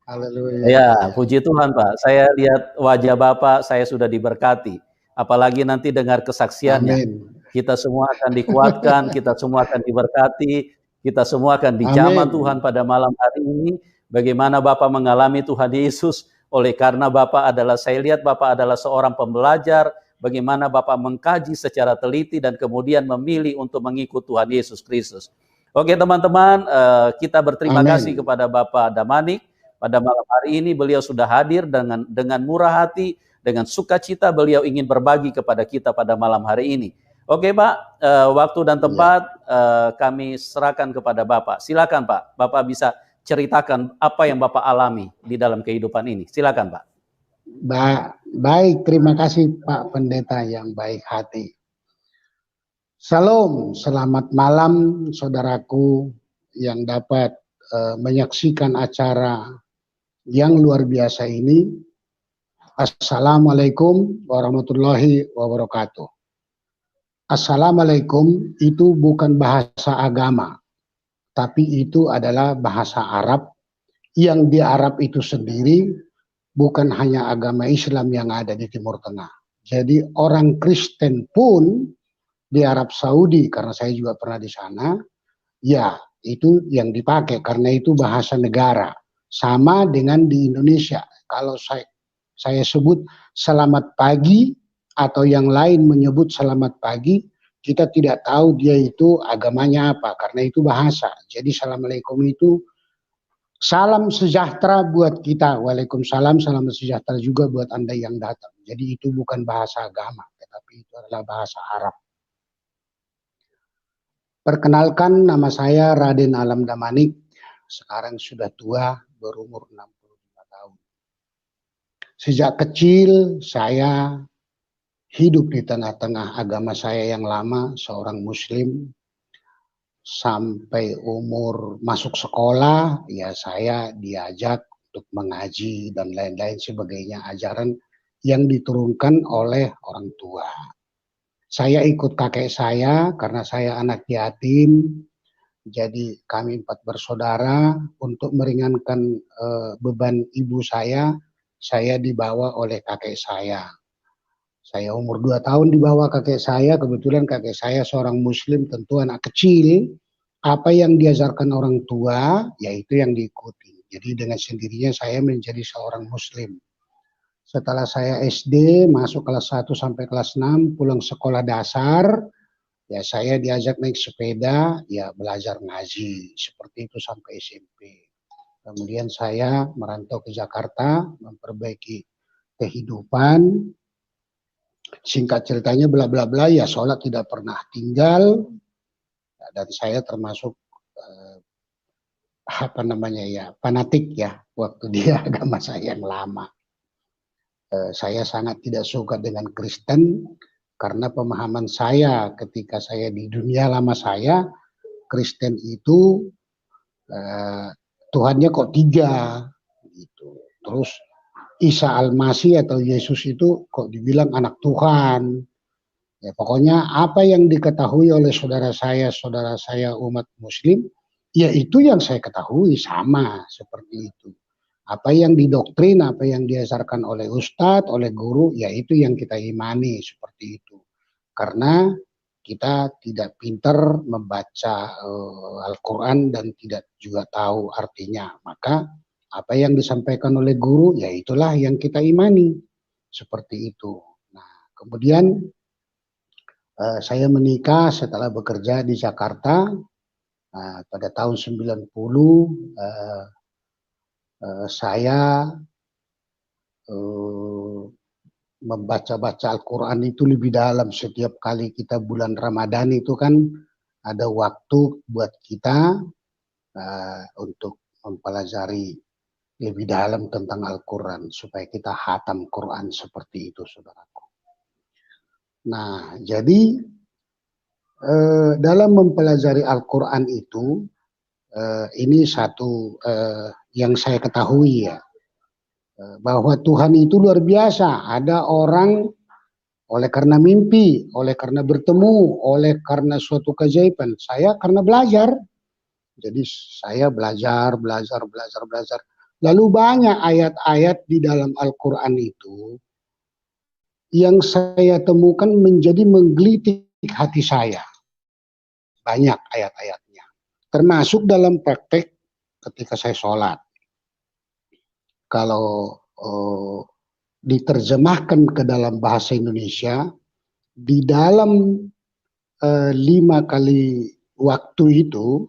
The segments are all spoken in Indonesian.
Haleluya. Ya, puji Tuhan Pak. Saya lihat wajah Bapak, saya sudah diberkati. Apalagi nanti dengar kesaksiannya. Amin. Kita semua akan dikuatkan, kita semua akan diberkati, kita semua akan dijamah Amin. Tuhan pada malam hari ini. Bagaimana Bapak mengalami Tuhan Yesus, oleh karena Bapak adalah, saya lihat Bapak adalah seorang pembelajar, bagaimana Bapak mengkaji secara teliti dan kemudian memilih untuk mengikut Tuhan Yesus Kristus. Oke teman-teman, kita berterima Amin. kasih kepada Bapak Damanik. Pada malam hari ini beliau sudah hadir dengan murah hati, dengan sukacita beliau ingin berbagi kepada kita pada malam hari ini. Oke Pak, waktu dan tempat kami serahkan kepada Bapak. Silakan Pak, Bapak bisa ceritakan apa yang Bapak alami di dalam kehidupan ini. Silakan Pak. Baik, terima kasih Pak Pendeta yang baik hati. Salam, selamat malam saudaraku yang dapat menyaksikan acara yang luar biasa ini. Assalamualaikum warahmatullahi wabarakatuh. Assalamualaikum itu bukan bahasa agama, tapi itu adalah bahasa Arab yang di Arab itu sendiri bukan hanya agama Islam yang ada di Timur Tengah. Jadi orang Kristen pun di Arab Saudi, karena saya juga pernah di sana, ya itu yang dipakai karena itu bahasa negara. Sama dengan di Indonesia, kalau saya sebut selamat pagi atau yang lain menyebut selamat pagi, kita tidak tahu dia itu agamanya apa, karena itu bahasa. Jadi assalamualaikum itu salam sejahtera buat kita, waalaikumsalam, salam sejahtera juga buat Anda yang datang. Jadi itu bukan bahasa agama, tetapi itu adalah bahasa Arab. Perkenalkan, nama saya Raden Alam Damanik, sekarang sudah tua, berumur 65 tahun. Sejak kecil saya hidup di tengah-tengah agama saya yang lama, seorang muslim. Sampai umur masuk sekolah, ya saya diajak untuk mengaji dan lain-lain sebagainya, ajaran yang diturunkan oleh orang tua. Saya ikut kakek saya karena saya anak yatim. Jadi kami 4 bersaudara, untuk meringankan beban ibu saya dibawa oleh kakek saya. Saya umur 2 tahun dibawa kakek saya, kebetulan kakek saya seorang muslim, tentu anak kecil, apa yang diajarkan orang tua, yaitu yang diikuti. Jadi dengan sendirinya saya menjadi seorang muslim. Setelah saya SD, masuk kelas 1 sampai kelas 6, pulang sekolah dasar, ya saya diajak naik sepeda, ya belajar ngaji, seperti itu sampai SMP. Kemudian saya merantau ke Jakarta, memperbaiki kehidupan. Singkat ceritanya bla bla bla, ya sholat tidak pernah tinggal, dan saya termasuk fanatik ya waktu di agama saya yang lama. Saya sangat tidak suka dengan Kristen karena pemahaman saya ketika saya di dunia lama saya, Kristen itu Tuhannya kok 3 gitu. Terus Isa Al-Masih atau Yesus itu kok dibilang anak Tuhan. Ya, pokoknya apa yang diketahui oleh saudara saya umat muslim, ya itu yang saya ketahui, sama seperti itu. Apa yang didoktrin, apa yang diajarkan oleh ustadz, oleh guru, ya itu yang kita imani, seperti itu. Karena kita tidak pintar membaca Al-Quran dan tidak juga tahu artinya. Maka apa yang disampaikan oleh guru, ya itulah yang kita imani. Seperti itu. Nah, kemudian saya menikah setelah bekerja di Jakarta. Pada tahun 90, saya membaca-baca Al-Quran itu lebih dalam. Setiap kali kita bulan Ramadan itu kan ada waktu buat kita untuk mempelajari lebih dalam tentang Al-Quran, supaya kita hatam Quran, seperti itu saudaraku. Nah, jadi dalam mempelajari Al-Quran itu, ini satu yang saya ketahui ya, bahwa Tuhan itu luar biasa. Ada orang oleh karena mimpi, oleh karena bertemu, oleh karena suatu keajaiban. Saya karena belajar. Jadi saya belajar. Lalu banyak ayat-ayat di dalam Al-Quran itu yang saya temukan menjadi menggelitik hati saya. Banyak ayat-ayatnya. Termasuk dalam praktek ketika saya sholat. Kalau diterjemahkan ke dalam bahasa Indonesia, di dalam 5 kali waktu itu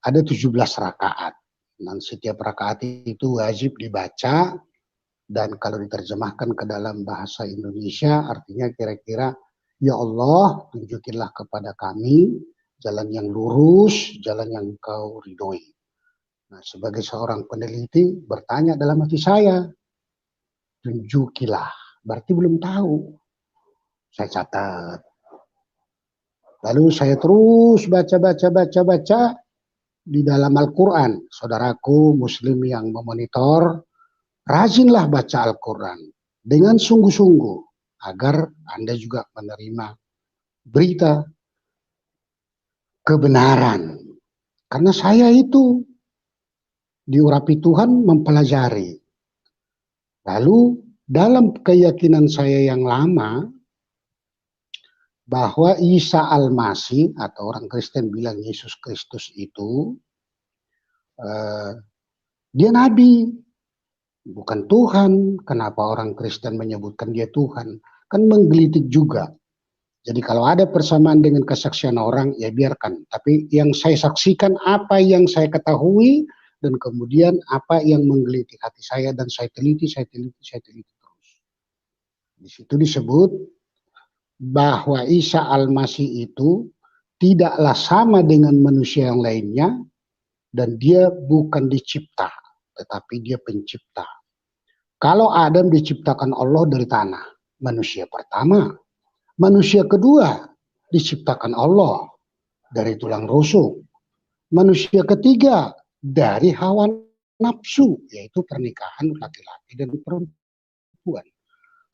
ada 17 rakaat. Dan setiap rakaat itu wajib dibaca, dan kalau diterjemahkan ke dalam bahasa Indonesia artinya kira-kira, ya Allah, tunjukilah kepada kami jalan yang lurus, jalan yang Engkau ridhoi. Nah, sebagai seorang peneliti bertanya dalam hati saya, tunjukilah, berarti belum tahu. Saya catat. Lalu saya terus baca di dalam Al-Quran. Saudaraku Muslim yang memonitor, rajinlah baca Al-Quran dengan sungguh-sungguh agar Anda juga menerima berita kebenaran. Karena saya itu diurapi Tuhan mempelajari. Lalu dalam keyakinan saya yang lama bahwa Isa Al-Masih, atau orang Kristen bilang Yesus Kristus itu dia nabi, bukan Tuhan. Kenapa orang Kristen menyebutkan dia Tuhan? Kan menggelitik juga. Jadi kalau ada persamaan dengan kesaksian orang, ya biarkan. Tapi yang saya saksikan, apa yang saya ketahui, dan kemudian apa yang menggelitik hati saya, dan saya teliti terus. Di situ disebut bahwa Isa Al-Masih itu tidaklah sama dengan manusia yang lainnya, dan dia bukan dicipta, tetapi dia pencipta. Kalau Adam diciptakan Allah dari tanah, manusia pertama. Manusia kedua diciptakan Allah dari tulang rusuk. Manusia ketiga dari hawa nafsu, yaitu pernikahan laki-laki dan perempuan.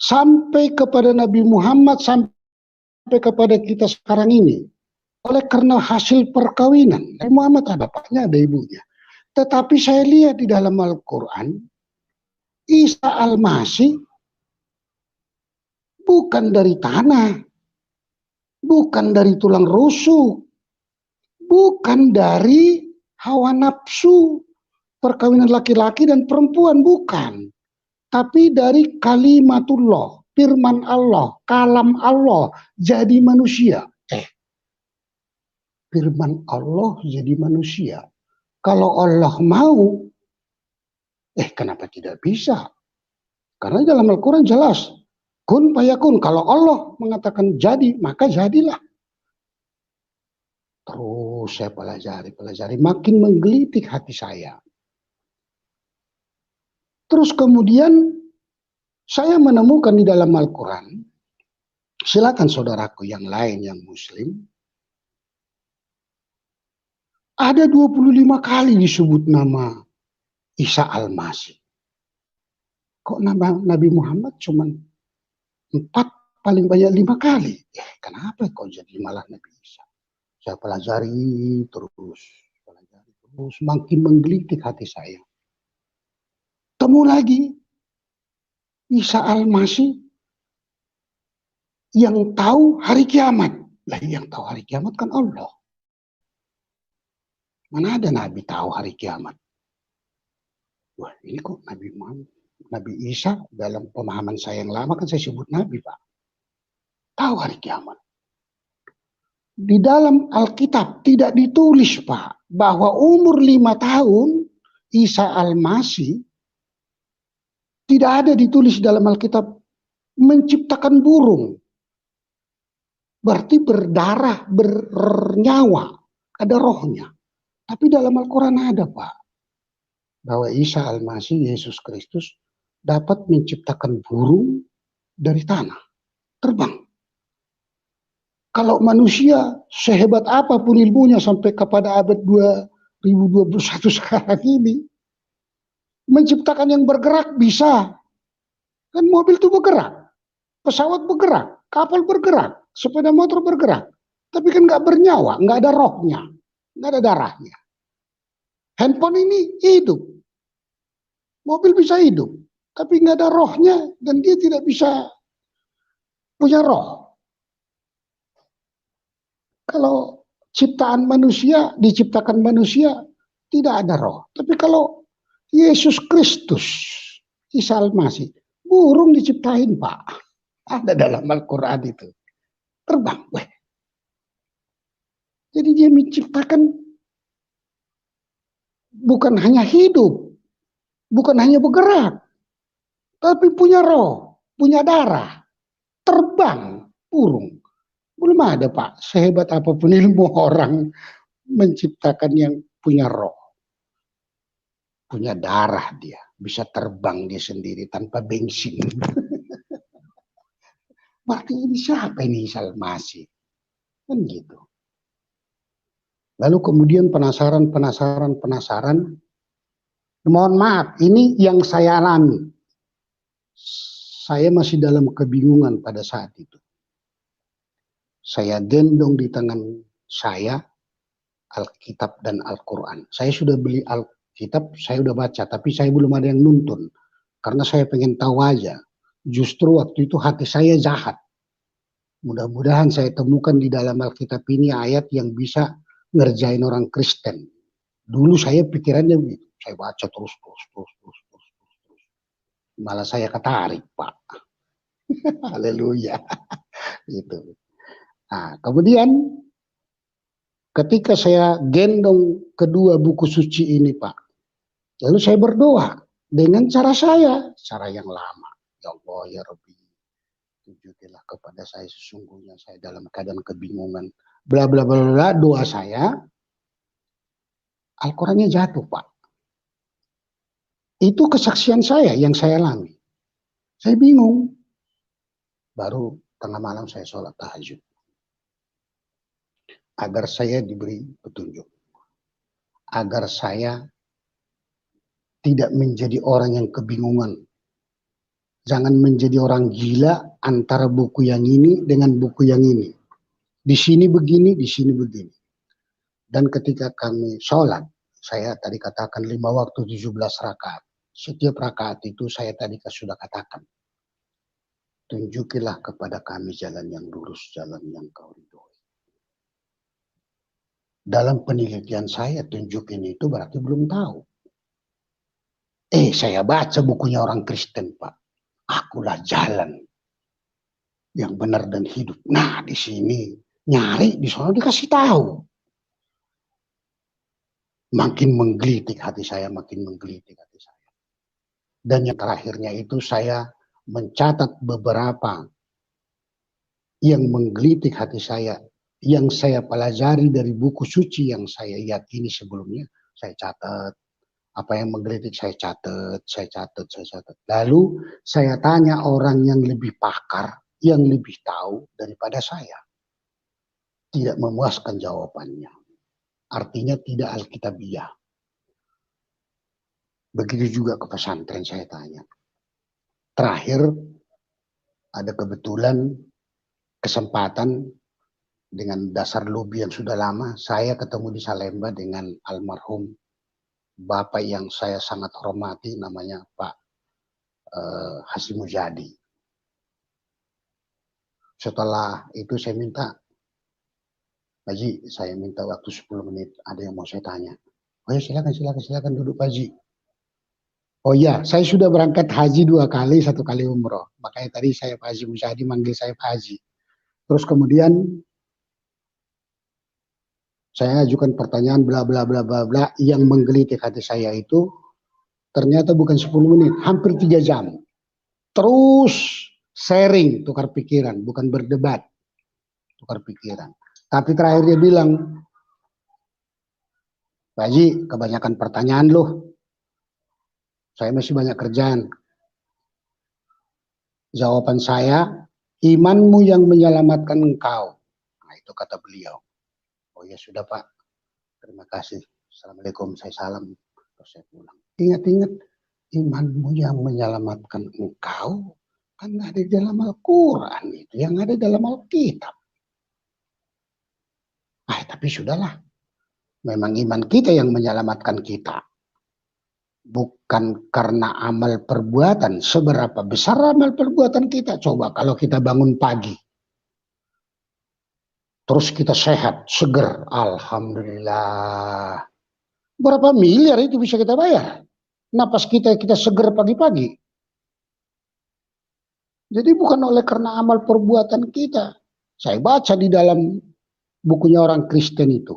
Sampai kepada Nabi Muhammad, sampai kepada kita sekarang ini. Oleh karena hasil perkawinan, Nabi Muhammad ada bapaknya, ada ibunya. Tetapi saya lihat di dalam Al-Quran, Isa Al-Masih bukan dari tanah, bukan dari tulang rusuk, bukan dari hawa nafsu, perkawinan laki-laki dan perempuan, bukan. Tapi dari kalimatullah, firman Allah, kalam Allah, jadi manusia. Firman Allah jadi manusia. Kalau Allah mau, kenapa tidak bisa? Karena dalam Al-Quran jelas, kun fayakun. Kalau Allah mengatakan jadi, maka jadilah. Terus saya pelajari, makin menggelitik hati saya. Terus kemudian saya menemukan di dalam Al-Quran, silakan saudaraku yang lain yang Muslim, ada 25 kali disebut nama Isa Al-Masih. Kok nama Nabi Muhammad cuma 4, paling banyak 5 kali? Kenapa kok jadi malah Nabi Isa? Saya pelajari terus, makin menggelitik hati saya. Temu lagi Isa Al-Masih yang tahu hari kiamat. Lah, yang tahu hari kiamat kan Allah. Mana ada Nabi tahu hari kiamat? Wah, ini kok Nabi Muhammad, Nabi Isa dalam pemahaman saya yang lama kan saya sebut Nabi, Pak. Tahu hari kiamat. Di dalam Alkitab tidak ditulis, Pak, bahwa umur 5 tahun Isa Al-Masih tidak ada ditulis dalam Alkitab menciptakan burung. Berarti berdarah, bernyawa, ada rohnya. Tapi dalam Al-Quran ada, Pak, bahwa Isa Al-Masih, Yesus Kristus, dapat menciptakan burung dari tanah, terbang. Kalau manusia sehebat apapun ilmunya sampai kepada abad 2021 sekarang ini, menciptakan yang bergerak bisa. Kan mobil itu bergerak, pesawat bergerak, kapal bergerak, sepeda motor bergerak. Tapi kan nggak bernyawa, nggak ada rohnya, nggak ada darahnya. Handphone ini hidup, Mobil bisa hidup, tapi nggak ada rohnya dan dia tidak bisa punya roh. Kalau ciptaan manusia, diciptakan manusia, tidak ada roh. Tapi kalau Yesus Kristus, Isa Al-Masih, burung diciptain, Pak. Ada dalam Al-Quran itu. Terbang. Weh. Jadi dia menciptakan bukan hanya hidup, bukan hanya bergerak, tapi punya roh, punya darah, terbang, burung. Belum ada, Pak, sehebat apapun ilmu orang menciptakan yang punya roh, punya darah dia, bisa terbang dia sendiri tanpa bensin. Berarti ini siapa ini Isa Al-Masih? Kan gitu. Lalu kemudian penasaran. Mohon maaf, ini yang saya alami. Saya masih dalam kebingungan pada saat itu. Saya gendong di tangan saya Alkitab dan Al-Quran. Saya sudah beli Alkitab, saya sudah baca, tapi saya belum ada yang nuntun. Karena saya pengen tahu aja. Justru waktu itu hati saya jahat. Mudah-mudahan saya temukan di dalam Alkitab ini ayat yang bisa ngerjain orang Kristen. Dulu saya pikirannya begitu. Saya baca terus. Malah saya ketarik, Pak. Haleluya. Gitu. Nah, kemudian ketika saya gendong kedua buku suci ini, Pak, lalu saya berdoa dengan cara yang lama. Ya Allah, ya Rabbi, tunjukilah kepada saya sesungguhnya saya dalam keadaan kebingungan. Bla bla bla bla, doa saya, Al-Qurannya jatuh, Pak. Itu kesaksian saya yang saya alami. Saya bingung. Baru tengah malam saya sholat tahajud. Agar saya diberi petunjuk. Agar saya tidak menjadi orang yang kebingungan. Jangan menjadi orang gila antara buku yang ini dengan buku yang ini. Di sini begini, di sini begini. Dan ketika kami sholat, saya tadi katakan 5 waktu 17 rakaat. Setiap rakaat itu saya tadi sudah katakan. Tunjukilah kepada kami jalan yang lurus, jalan yang kau ridhoi. Dalam penelitian saya, tunjukin itu berarti belum tahu. Saya baca bukunya orang Kristen, Pak. Akulah jalan yang benar dan hidup. Nah, di sini nyari, di sana dikasih tahu. Makin menggelitik hati saya, Dan yang terakhirnya itu saya mencatat beberapa yang menggelitik hati saya, yang saya pelajari dari buku suci yang saya yakini sebelumnya, saya catat. Apa yang menggelitik saya catat. Lalu saya tanya orang yang lebih pakar, yang lebih tahu daripada saya. Tidak memuaskan jawabannya. Artinya tidak alkitabiah. Begitu juga ke pesantren saya tanya. Terakhir ada kebetulan kesempatan dengan dasar lobby yang sudah lama, saya ketemu di Salemba dengan almarhum Bapak yang saya sangat hormati, namanya Pak Hasyim Mujadi. Setelah itu saya minta, Pak Haji, saya minta waktu 10 menit, ada yang mau saya tanya. Oh ya, silakan duduk Pak Haji. Oh iya, saya sudah berangkat haji 2 kali, 1 kali umroh. Makanya tadi saya Pak Hasyim Mujadi manggil saya Pak Haji. Terus kemudian saya ajukan pertanyaan bla bla bla bla bla yang menggelitik hati saya itu ternyata bukan 10 menit, hampir 3 jam. Terus sharing, tukar pikiran, bukan berdebat, tukar pikiran. Tapi terakhir dia bilang, Pak Haji, kebanyakan pertanyaan loh. Saya masih banyak kerjaan. Jawaban saya, imanmu yang menyelamatkan engkau. Nah, itu kata beliau. Oh ya sudah Pak, terima kasih. Assalamualaikum, saya salam. Terus saya pulang. Ingat-ingat, imanmu yang menyelamatkan engkau kan ada di dalam Al-Quran itu, yang ada dalam Alkitab. Tapi sudahlah, memang iman kita yang menyelamatkan kita. bukan karena amal perbuatan. Seberapa besar amal perbuatan kita? Coba kalau kita bangun pagi, terus kita sehat, seger, alhamdulillah. Berapa miliar itu bisa kita bayar? Napas kita seger pagi-pagi. Jadi bukan oleh karena amal perbuatan kita. Saya baca di dalam bukunya orang Kristen itu.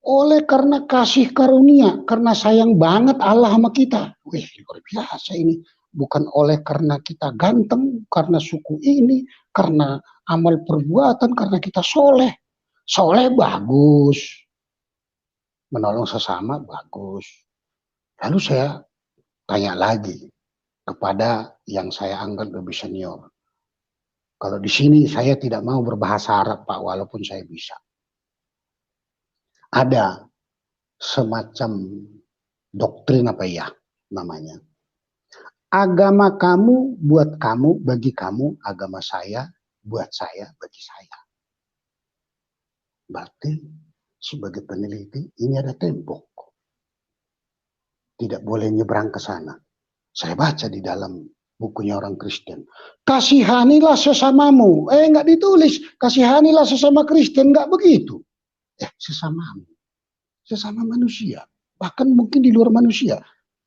Oleh karena kasih karunia, karena sayang banget Allah sama kita. Wih, luar biasa ini. Bukan oleh karena kita ganteng, karena suku ini, karena amal perbuatan, karena kita soleh. Soleh bagus. Menolong sesama bagus. Lalu saya tanya lagi kepada yang saya anggap lebih senior. Kalau di sini saya tidak mau berbahasa Arab, Pak, walaupun saya bisa. Ada semacam doktrin apa ya namanya. Agama kamu buat kamu, bagi kamu, agama saya buat saya, bagi saya. Berarti sebagai peneliti ini ada tembok. Tidak boleh nyebrang ke sana. Saya baca di dalam bukunya orang Kristen. Kasihanilah sesamamu. Enggak ditulis. Kasihanilah sesama Kristen. Enggak begitu. Sesamamu. Sesama manusia. Bahkan mungkin di luar manusia.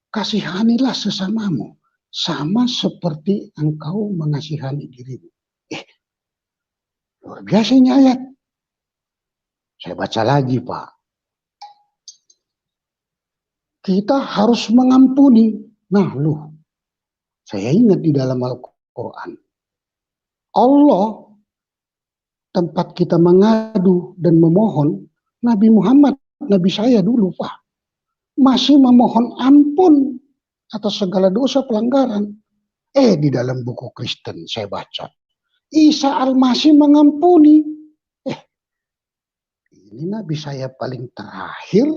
Kasihanilah sesamamu. Sama seperti engkau mengasihani dirimu. Luar biasa ini ayat. Saya baca lagi, Pak. Kita harus mengampuni. Nah, saya ingat di dalam Al-Quran. Allah, tempat kita mengadu dan memohon, Nabi Muhammad, Nabi saya dulu, Pak, masih memohon ampun atas segala dosa pelanggaran. Di dalam buku Kristen saya baca, Isa Al-Masih mengampuni. Ini Nabi saya paling terakhir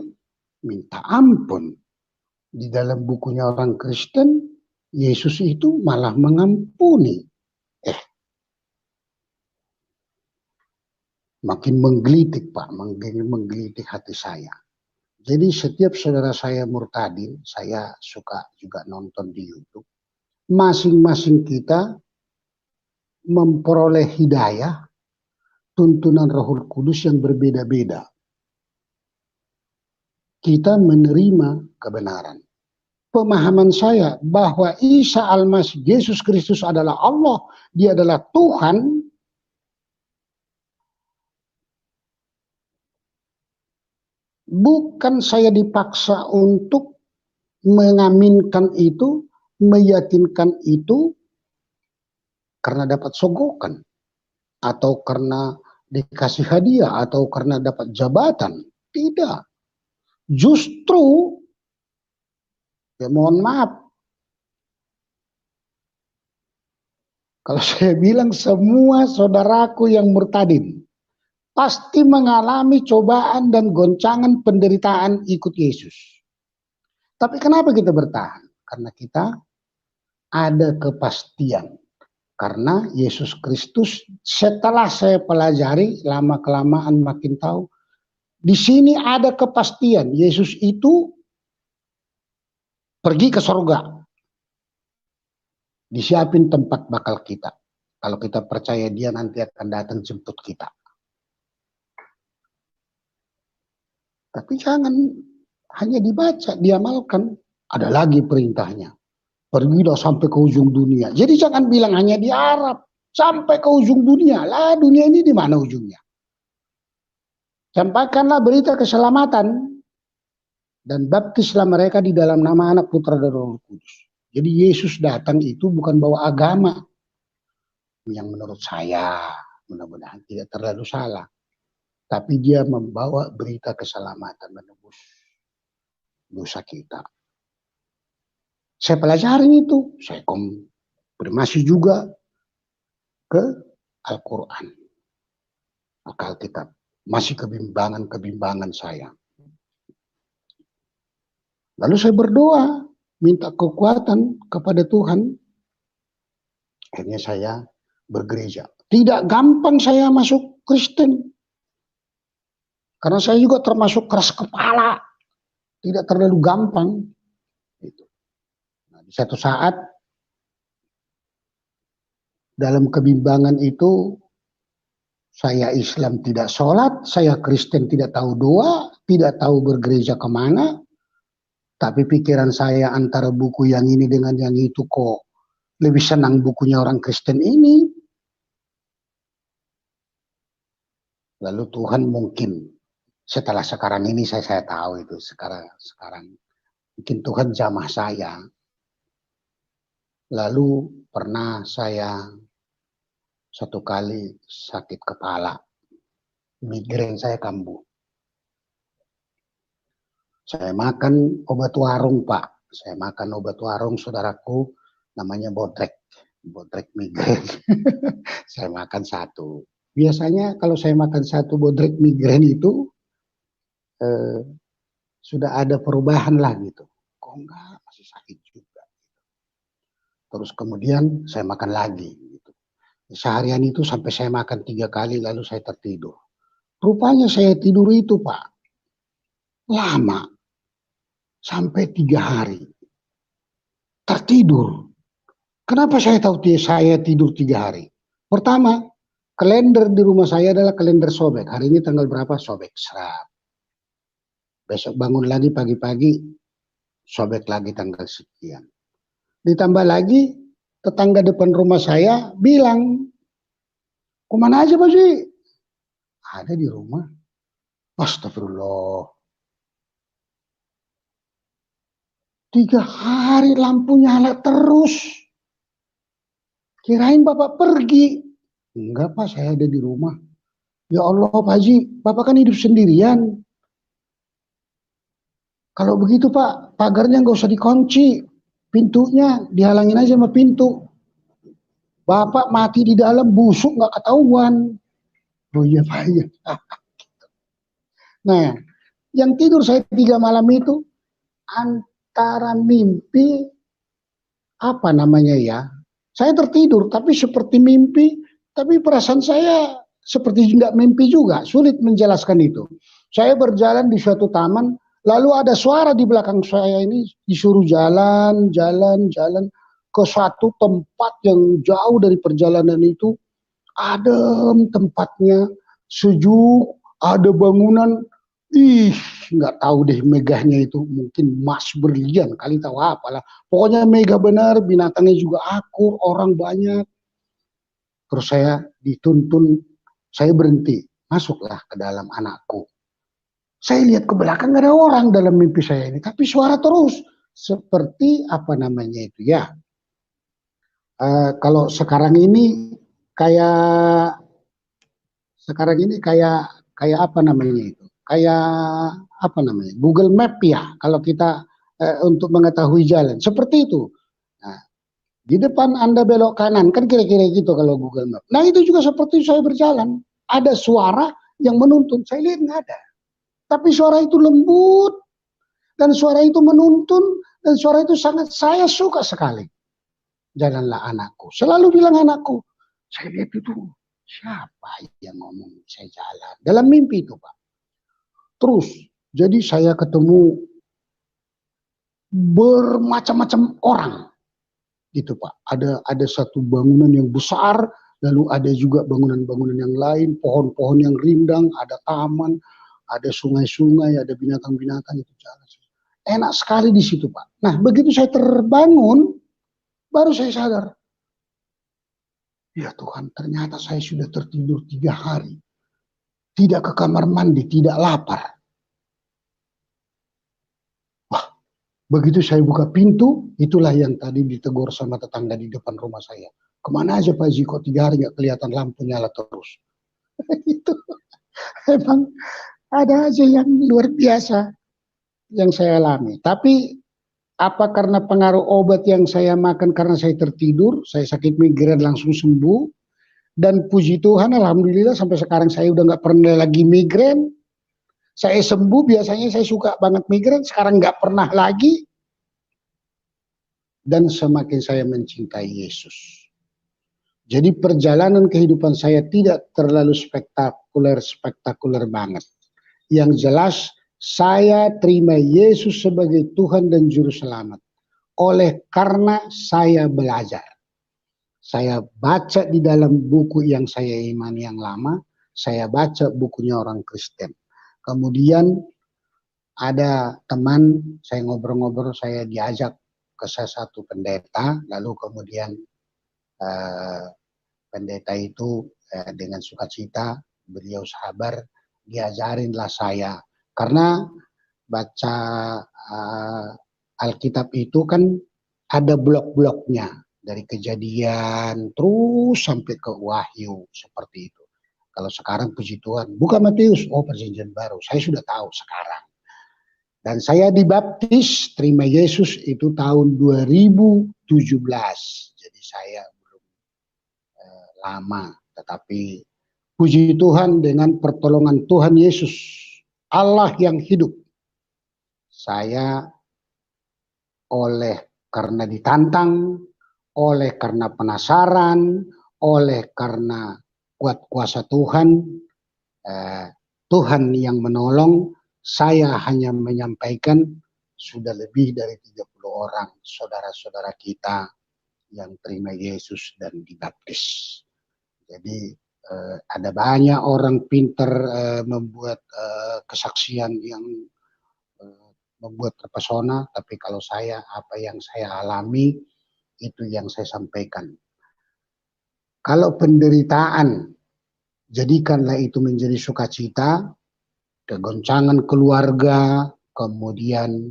minta ampun. Di dalam bukunya orang Kristen, Yesus itu malah mengampuni. Makin menggelitik, Pak, menggelitik hati saya. Jadi setiap saudara saya murtadin, saya suka juga nonton di YouTube. Masing-masing kita memperoleh hidayah, tuntunan Rohul Kudus yang berbeda-beda. Kita menerima kebenaran. Pemahaman saya bahwa Isa Al-Masih, Yesus Kristus adalah Allah, dia adalah Tuhan. Bukan saya dipaksa untuk mengaminkan itu, meyakinkan itu karena dapat sogokan, atau karena dikasih hadiah, atau karena dapat jabatan. Tidak. Justru, ya mohon maaf, kalau saya bilang semua saudaraku yang murtadin pasti mengalami cobaan dan goncangan penderitaan ikut Yesus. Tapi kenapa kita bertahan? Karena kita ada kepastian. Karena Yesus Kristus, setelah saya pelajari, lama-kelamaan makin tahu, di sini ada kepastian. Yesus itu pergi ke surga. Disiapin tempat bakal kita. Kalau kita percaya dia nanti akan datang jemput kita. Tapi jangan hanya dibaca, diamalkan. Ada lagi perintahnya. Pergilah sampai ke ujung dunia. Jadi jangan bilang hanya di Arab. Sampai ke ujung dunia. Lah dunia ini di mana ujungnya? Sampaikanlah berita keselamatan. Dan baptislah mereka di dalam nama Anak, Putra, dan Roh Kudus. Jadi Yesus datang itu bukan bawa agama yang menurut saya mudah-mudahan tidak terlalu salah. Tapi dia membawa berita keselamatan menebus dosa kita. Saya pelajari itu. Saya konfirmasi juga ke Al-Quran. Alkitab. Masih kebimbangan saya. Lalu saya berdoa. Minta kekuatan kepada Tuhan. Akhirnya saya bergereja. Tidak gampang saya masuk Kristen. Karena saya juga termasuk keras kepala. Tidak terlalu gampang. Itu. Nah, di satu saat dalam kebimbangan itu, saya Islam tidak sholat, saya Kristen tidak tahu doa, tidak tahu bergereja kemana, tapi pikiran saya antara buku yang ini dengan yang itu kok lebih senang bukunya orang Kristen ini. Lalu Tuhan mungkin setelah sekarang ini saya tahu itu sekarang mungkin Tuhan jamah saya. Lalu pernah saya satu kali sakit kepala, migrain saya kambuh. Saya makan obat warung, Pak. Saya makan obat warung, saudaraku, namanya Bodrek migrain. Saya makan satu. Biasanya kalau saya makan satu Bodrek migrain itu sudah ada perubahan lah gitu. Kok enggak, masih sakit juga. Terus kemudian saya makan lagi. Gitu. Seharian itu sampai saya makan 3 kali lalu saya tertidur. Rupanya saya tidur itu, Pak, lama. Sampai 3 hari. Tertidur. Kenapa saya tahu saya tidur 3 hari? Pertama, kalender di rumah saya adalah kalender sobek. Hari ini tanggal berapa? Sobek. Serap. Besok bangun lagi pagi-pagi, sobek lagi tanggal sekian. Ditambah lagi, tetangga depan rumah saya bilang, kemana aja Pak Ji? Ada di rumah. Astagfirullah. 3 hari lampu nyala terus. Kirain Bapak pergi. Enggak Pak, saya ada di rumah. Ya Allah Pak Haji, Bapak kan hidup sendirian. Kalau begitu Pak, pagarnya nggak usah dikunci. Pintunya dihalangin aja sama pintu. Bapak mati di dalam, busuk nggak ketahuan. Oh iya Pak, iya. Nah, yang tidur saya 3 malam itu antara mimpi, apa namanya ya, saya tertidur tapi seperti mimpi, tapi perasaan saya seperti nggak mimpi juga, sulit menjelaskan itu. Saya berjalan di suatu taman, lalu ada suara di belakang saya ini disuruh jalan ke suatu tempat yang jauh dari perjalanan itu, adem tempatnya, sejuk, ada bangunan, nggak tahu deh megahnya itu, mungkin emas berlian kali, tahu apalah. Pokoknya megah benar, binatangnya juga akur, orang banyak. Terus saya dituntun, saya berhenti, masuklah ke dalam anakku. Saya lihat ke belakang nggak ada orang dalam mimpi saya ini, tapi suara terus seperti apa namanya itu ya. Kalau sekarang ini kayak apa namanya itu? Kayak apa namanya? Google Map ya. Kalau kita untuk mengetahui jalan, seperti itu. Nah, di depan Anda belok kanan, kan kira-kira gitu kalau Google Map. Nah itu juga seperti saya berjalan, ada suara yang menuntun. Saya lihat nggak ada. Tapi suara itu lembut, dan suara itu menuntun, dan suara itu sangat saya suka sekali. Jalanlah anakku. Selalu bilang anakku. Saya lihat itu, siapa yang ngomong saya jalan. Dalam mimpi itu Pak. Terus, jadi saya ketemu bermacam-macam orang. Gitu Pak. Ada satu bangunan yang besar, lalu ada juga bangunan-bangunan yang lain, pohon-pohon yang rindang, ada taman, ada sungai-sungai, ada binatang-binatang itu jalan. Enak sekali di situ Pak. Nah begitu saya terbangun, baru saya sadar. Ya Tuhan, ternyata saya sudah tertidur 3 hari. Tidak ke kamar mandi, tidak lapar. Wah, begitu saya buka pintu, itulah yang tadi ditegur sama tetangga di depan rumah saya. Kemana aja Pak Haji, kok 3 hari nggak kelihatan lampu nyala terus. Itu emang ada aja yang luar biasa yang saya alami. Tapi apa karena pengaruh obat yang saya makan karena saya tertidur, saya sakit migrain langsung sembuh. Dan puji Tuhan, alhamdulillah sampai sekarang saya udah nggak pernah lagi migrain. Saya sembuh, biasanya saya suka banget migrain, sekarang nggak pernah lagi. Dan semakin saya mencintai Yesus. Jadi perjalanan kehidupan saya tidak terlalu spektakuler banget. Yang jelas saya terima Yesus sebagai Tuhan dan Juru Selamat. oleh karena saya belajar. Saya baca di dalam buku yang saya imani yang lama, saya baca bukunya orang Kristen. Kemudian ada teman, saya ngobrol-ngobrol, saya diajak ke salah satu pendeta, lalu kemudian pendeta itu dengan sukacita, beliau sabar, diajarinlah saya. Karena baca Alkitab itu kan ada blok-bloknya, dari Kejadian terus sampai ke Wahyu, seperti itu. Kalau sekarang puji Tuhan, buka Matius, oh perjanjian baru, saya sudah tahu sekarang. Dan saya dibaptis, terima Yesus itu tahun 2017. Jadi saya belum lama, tetapi puji Tuhan dengan pertolongan Tuhan Yesus, Allah yang hidup, saya oleh karena ditantang, oleh karena penasaran, oleh karena kuat kuasa Tuhan, Tuhan yang menolong, saya hanya menyampaikan sudah lebih dari 30 orang saudara-saudara kita yang terima Yesus dan dibaptis. Jadi ada banyak orang pintar membuat kesaksian yang membuat terpesona, tapi kalau saya, apa yang saya alami, itu yang saya sampaikan. Kalau penderitaan, jadikanlah itu menjadi sukacita, kegoncangan keluarga, kemudian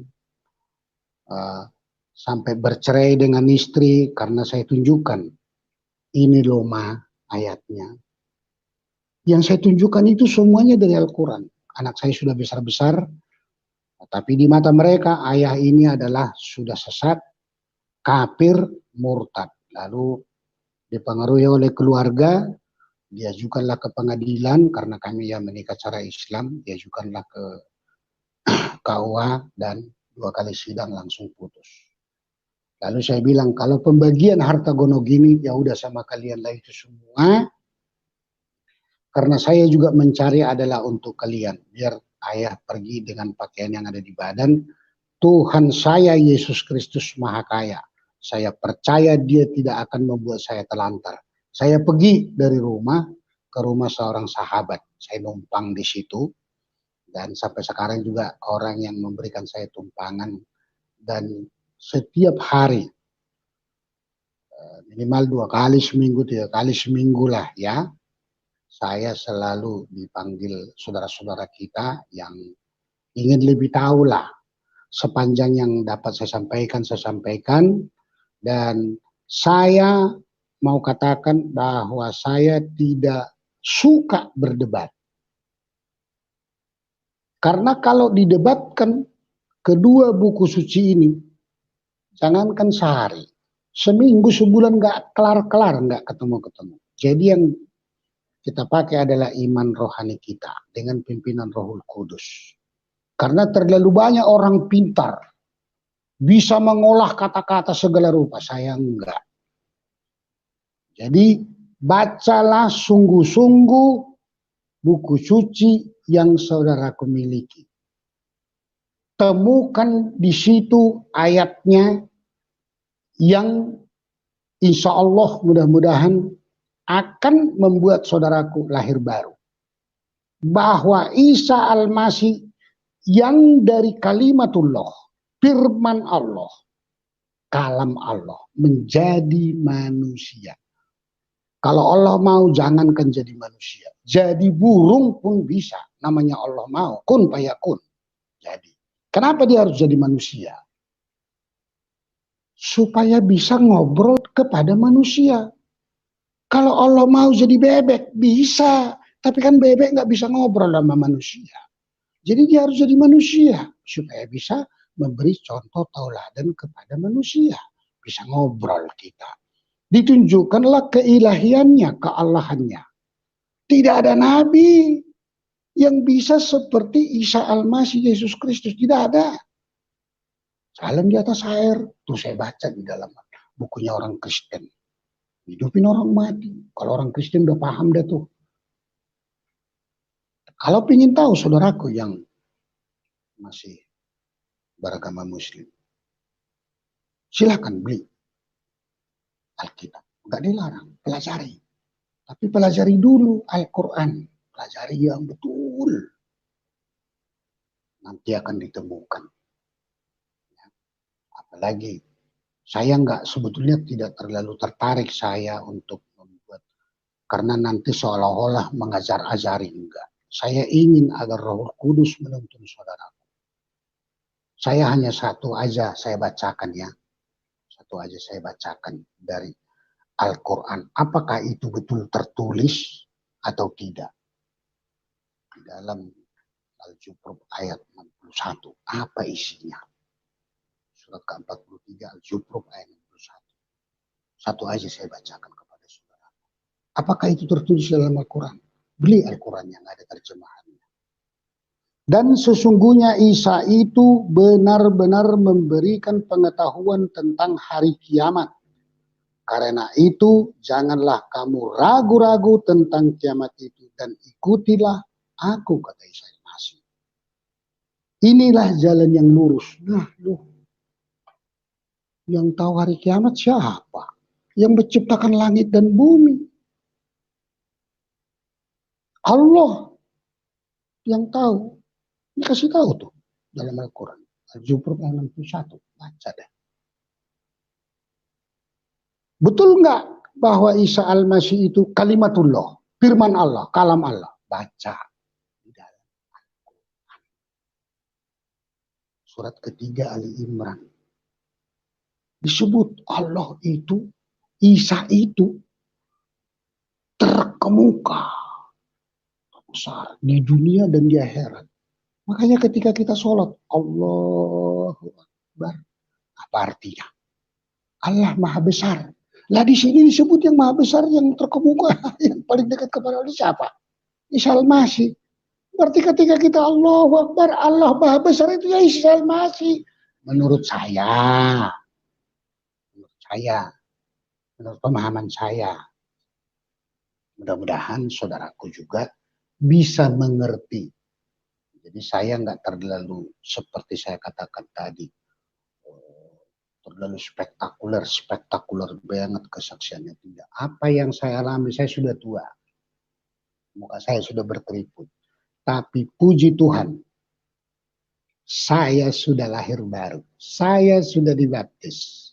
sampai bercerai dengan istri, karena saya tunjukkan, ini loh ma ayatnya. Yang saya tunjukkan itu semuanya dari Al-Quran. Anak saya sudah besar-besar, tapi di mata mereka ayah ini adalah sudah sesat, kafir, murtad. Lalu dipengaruhi oleh keluarga, diajukanlah ke pengadilan karena kami yang menikah cara Islam, diajukanlah ke KUA dan 2 kali sidang langsung putus. Lalu saya bilang kalau pembagian harta gono gini ya udah sama kalian lah itu semua, karena saya juga mencari adalah untuk kalian, biar ayah pergi dengan pakaian yang ada di badan. Tuhan saya Yesus Kristus Maha Kaya. Saya percaya dia tidak akan membuat saya telantar. Saya pergi dari rumah ke rumah seorang sahabat. Saya numpang di situ. Dan sampai sekarang juga orang yang memberikan saya tumpangan. Dan setiap hari, minimal 2 kali seminggu, 3 kali seminggu lah ya, saya selalu dipanggil saudara-saudara kita yang ingin lebih tahu lah. Sepanjang yang dapat saya sampaikan, dan saya mau katakan bahwa saya tidak suka berdebat. Karena kalau didebatkan kedua buku suci ini, jangankan sehari, seminggu, sebulan nggak kelar-kelar, nggak ketemu-ketemu. Jadi yang kita pakai adalah iman rohani kita dengan pimpinan Rohul Kudus. Karena terlalu banyak orang pintar, bisa mengolah kata-kata segala rupa, saya enggak. Jadi bacalah sungguh-sungguh buku suci yang saudaraku miliki. Temukan di situ ayatnya yang insya Allah mudah-mudahan akan membuat saudaraku lahir baru. Bahwa Isa Al-Masih yang dari kalimatullah, firman Allah, kalam Allah, menjadi manusia. Kalau Allah mau jangankan jadi manusia, jadi burung pun bisa. Namanya Allah mau, kun fayakun. Jadi, kenapa dia harus jadi manusia? Supaya bisa ngobrol kepada manusia. Kalau Allah mau jadi bebek, bisa. Tapi kan bebek nggak bisa ngobrol sama manusia. Jadi dia harus jadi manusia supaya bisa memberi contoh tauladan kepada manusia. Bisa ngobrol kita. Ditunjukkanlah keilahiannya, keallahannya. Tidak ada nabi yang bisa seperti Isa Al-Masih Yesus Kristus. Tidak ada. Salam di atas air. Tuh saya baca di dalam bukunya orang Kristen. Hidupin orang mati. Kalau orang Kristen udah paham dah tuh. Kalau ingin tahu saudaraku yang masih beragama Muslim, Silahkan beli Alkitab. Enggak dilarang, pelajari. Tapi pelajari dulu Al-Quran. Pelajari yang betul. Nanti akan ditemukan. Apalagi, saya enggak sebetulnya tidak terlalu tertarik saya untuk membuat. Karena nanti seolah-olah mengajar-ajari, enggak. Saya ingin agar Roh Kudus menuntun saudara. Saya hanya satu aja saya bacakan ya. Satu aja saya bacakan dari Al-Quran. Apakah itu betul tertulis atau tidak? Di dalam Al-Zukhruf ayat 61. Apa isinya? Surat ke-43 Al-Zukhruf ayat 61. Satu aja saya bacakan kepada saudara. Apakah itu tertulis dalam Al-Quran? Beli Al-Quran yang ada terjemahannya. Dan sesungguhnya Isa itu benar-benar memberikan pengetahuan tentang hari kiamat. Karena itu janganlah kamu ragu-ragu tentang kiamat itu dan ikutilah aku, kata Isa Al-Masih. Inilah jalan yang lurus. Nah, loh. Yang tahu hari kiamat siapa? Yang menciptakan langit dan bumi. Allah yang tahu. Dikasih tahu tuh dalam Al-Quran. Al-Zukhruf ayat 61. Baca deh. Betul nggak bahwa Isa Al-Masih itu kalimatullah, firman Allah, kalam Allah? Baca di dalam Al-Quran. Surat ketiga Ali Imran. Disebut Allah itu, Isa itu terkemuka, besar di dunia dan di akhirat. Makanya ketika kita sholat, Allahu Akbar. Apa artinya? Allah Maha Besar. Lah di sini disebut yang Maha Besar, yang terkemuka, yang paling dekat kepada Allah siapa? Isa Al-Masih. Berarti ketika kita Allahu Akbar, Allah Maha Besar itu ya Isa Al-Masih. Menurut saya, menurut pemahaman saya, mudah-mudahan saudaraku juga bisa mengerti. Jadi saya nggak terlalu seperti saya katakan tadi, terlalu spektakuler banget kesaksiannya, tidak. Apa yang saya alami, saya sudah tua, muka saya sudah berkeriput, tapi puji Tuhan, saya sudah lahir baru, saya sudah dibaptis,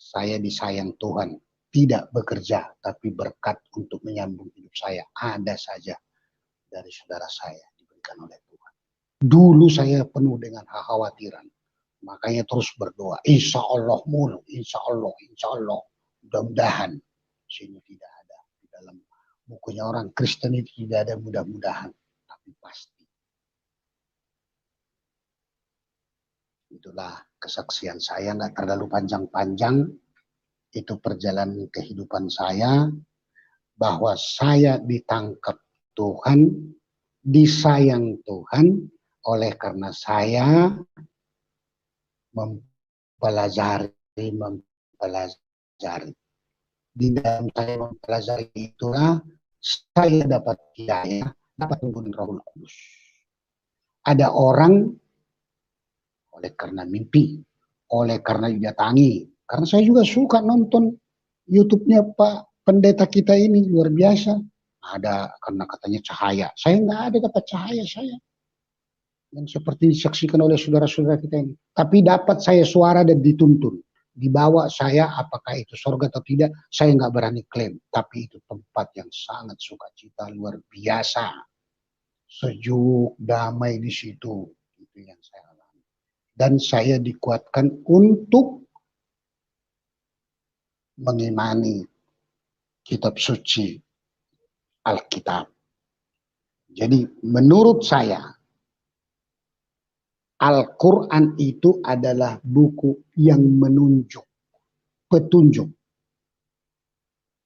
saya disayang Tuhan, tidak bekerja, tapi berkat untuk menyambung hidup saya ada saja dari saudara saya diberikan oleh Tuhan. Dulu saya penuh dengan kekhawatiran, makanya terus berdoa, insya Allah mulu, insya Allah, mudah-mudahan. Sini tidak ada, di dalam bukunya orang Kristen itu tidak ada mudah-mudahan, tapi pasti. Itulah kesaksian saya, nggak terlalu panjang-panjang. Itu perjalanan kehidupan saya, bahwa saya ditangkap Tuhan, disayang Tuhan, oleh karena saya mempelajari. Di dalam saya mempelajari itulah saya dapat hidayah, dapat turun Roh Kudus. Ada orang oleh karena mimpi, oleh karena didatangi. Karena saya juga suka nonton YouTube-nya Pak Pendeta kita ini, luar biasa. Ada karena katanya cahaya. Saya nggak ada dapat cahaya saya. Yang seperti disaksikan oleh saudara-saudara kita ini. Tapi dapat saya suara dan dituntun. Dibawa saya, apakah itu surga atau tidak, saya nggak berani klaim. Tapi itu tempat yang sangat sukacita, luar biasa. Sejuk, damai di situ. Itu yang saya alami. Dan saya dikuatkan untuk mengimani kitab suci Alkitab. Jadi menurut saya, Al-Quran itu adalah buku yang menunjuk, petunjuk.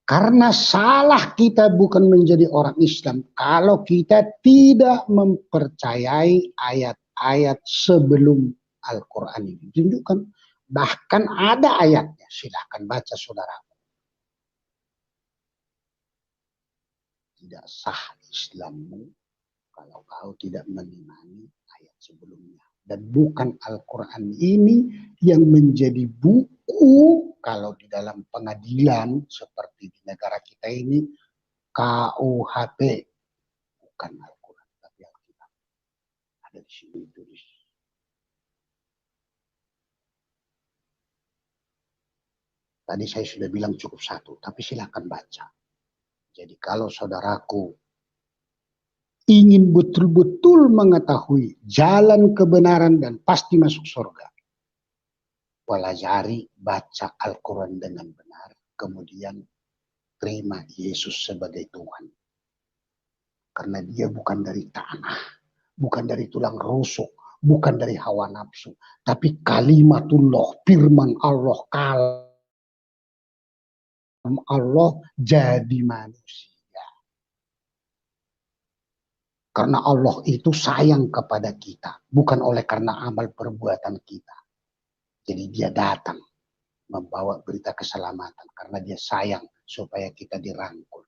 Karena salah kita bukan menjadi orang Islam kalau kita tidak mempercayai ayat-ayat sebelum Al-Quran ini ditunjukkan. Bahkan ada ayatnya, silahkan baca saudara. Tidak sah Islammu kalau kau tidak mengimani ayat sebelumnya. Dan bukan Al-Quran ini yang menjadi kalau di dalam pengadilan seperti di negara kita ini KUHP, bukan Al-Quran tapi Alkitab. Ada di sini tulis. Tadi saya sudah bilang cukup satu, tapi silakan baca. Jadi kalau saudaraku ingin betul-betul mengetahui jalan kebenaran dan pasti masuk surga, pelajari, baca Al-Quran dengan benar, kemudian terima Yesus sebagai Tuhan. Karena dia bukan dari tanah, bukan dari tulang rusuk, bukan dari hawa nafsu, tapi kalimatullah, firman Allah, kalam Allah jadi manusia. Karena Allah itu sayang kepada kita, bukan oleh karena amal perbuatan kita. Jadi dia datang membawa berita keselamatan karena dia sayang supaya kita dirangkul.